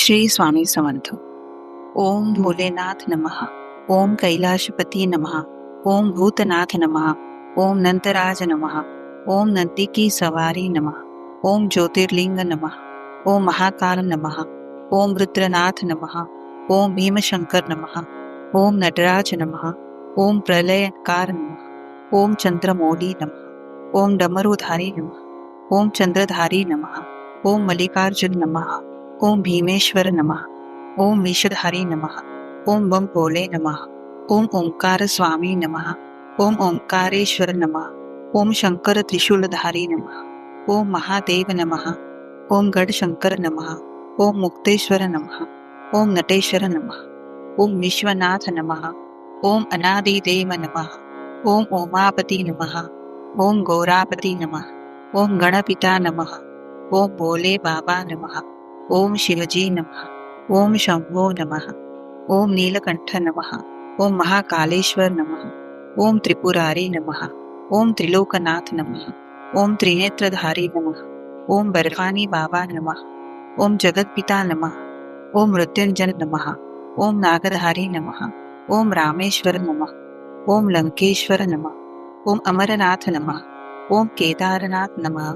श्री स्वामी समर्थ। ओम भोलेनाथ नमः। ओम कैलाशपति नमः। ओम भूतनाथ नमः। ओम नंतराज नमः। ओम नंदी की सवारी नमः। ओम ज्योतिर्लिंग नमः। ओम महाकाल नमः। ओम रुद्रनाथ नमः। ओम भीमशंकर नमः। ओम नटराज नमः। ओम प्रलयकार नमः। ओम चंद्रमौली नमः। ओम डमरुधारी नमः। ओम चंद्रधारी नमः। ओम मल्लिकार्जुन नमः। ओम भीमेश्वर नमः। ओम विषधारी नमः। ओम बम भोले नमः। ओम ओंकार स्वामी नमः। ओम ओंकारेश्वर नमः। ओम शंकर त्रिशूलधारी नमः। ओम महादेव नमः। ओम गढ़शंकर नमः। ओम मुक्तेश्वर नमः। ओम नटेश्वर नमः। ओम विश्वनाथ नमः। ओम अनादिदेव नमः। ओम ओमापति नमः। ओम गौरापति नमः। ओम गणपिता नमः। ओम भोले बाबा नमः। ओम शिवजी नमः। ओम शंभो नमः। ओम नीलकंठ नमः। ओम महाकालेश्वर नमः। ओम त्रिपुरारी नमः। ओम त्रिलोकनाथ नमः। ओम त्रिनेत्रधारी नमः। ओम बर्फानी बाबा नमः। ओम जगतपिता नमः। ओम मृत्युंजय नमः। ओम नागधारी नमः। ओम रामेश्वर नमः। ओम लंकेश्वर नमः। ओम अमरनाथ नमः। ओम केदारनाथ नमः।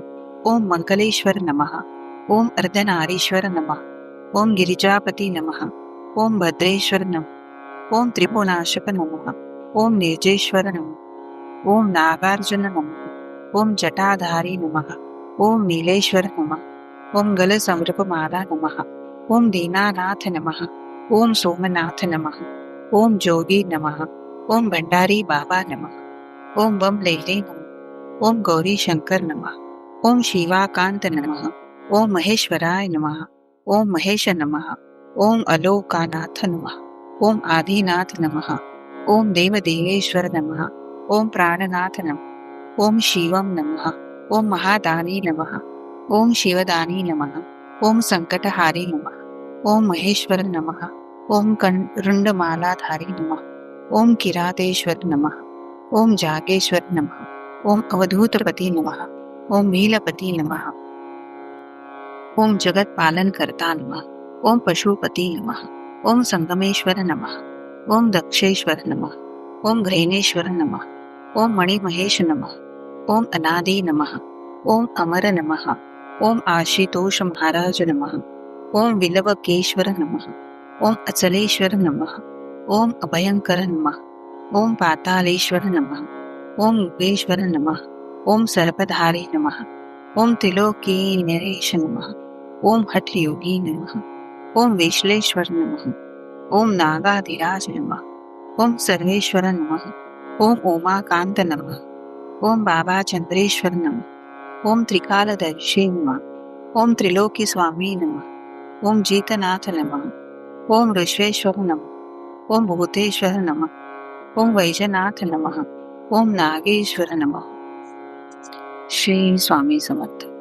ओम मंगलेश्वर नमः। ओम अर्धनारीश्वर नमः। ओम गिरिजापति नमः। ओम भद्रेश्वर नमः। ओम त्रिपुनाशक नमः। ओम निर्जेश्वर नमः। ओम नागार्जुन नमः। ओम जटाधारी नमः। ओम नीलेश्वर नमः। ओम गल संरपमाला नमः। ओम दीनानाथ नमः। ओम सोमनाथ नमः। ओम जोगी नमः। ओम भंडारी बाबा नमः। ओम बम लेले नमः। ओम गौरी शंकर नमः। ओम शिवाकांत नमः। ओम महेश्वराय नमः। ओम महेश नमः। ओम अलोकानाथ नमः। ओम आदिनाथ नमः। ओम देवदेवेश्वर नमः। ओम प्राणनाथ नमः। ओम शिवम नमः। ओम महादानी नमः। ओम शिवदानी नमः। ओम संकटहारी नमः। ओम महेश्वर नमः। ओम रुंडमालाधारी नमः। ओम किरातेश्वर नमः। ओम जागेश्वर नमः। ओम अवधूतपति नमः। ओम नीलपति नमः। ओम जगत पालन करता नमः। ओम पशुपति नमः। ओम संगमेश्वर नमः। ओम दक्षेश्वर नमः। ओम घ्रेनेश्वर नमः। ओम मणिमहेश नमः। ओम अनादि नमः। ओम अमर नमः। ओम आशुतोष महाराज नमः। ओम विलवकेश्वर नमः। ओम अचलेश्वर नमः। ओम अभयंकर नमः। ओम पातालेश्वर नमः। ओम योगेश्वर नमः। ओम सर्पधारी नमः। ओम त्रिलोकी नरेश नमः। ओम हठ योगी नमः। ओम विश्लेश्वर नमः। ओम नागाधिराज नमः। ओम सर्वेश्वर नमः। ओम ओमाकांत नमः। ओम बाबा चंद्रेश्वर नमः। ओम त्रिकालदर्शी नमः। ओम त्रिलोकी स्वामी नमः। ओम जीतनाथ नमः। ओम ऋष्वेश्वर नमः। ओम भूतेश्वर नमः। ओम वैजनाथ नमः। ओम नागेश्वर नमः। श्री स्वामी समर्थ।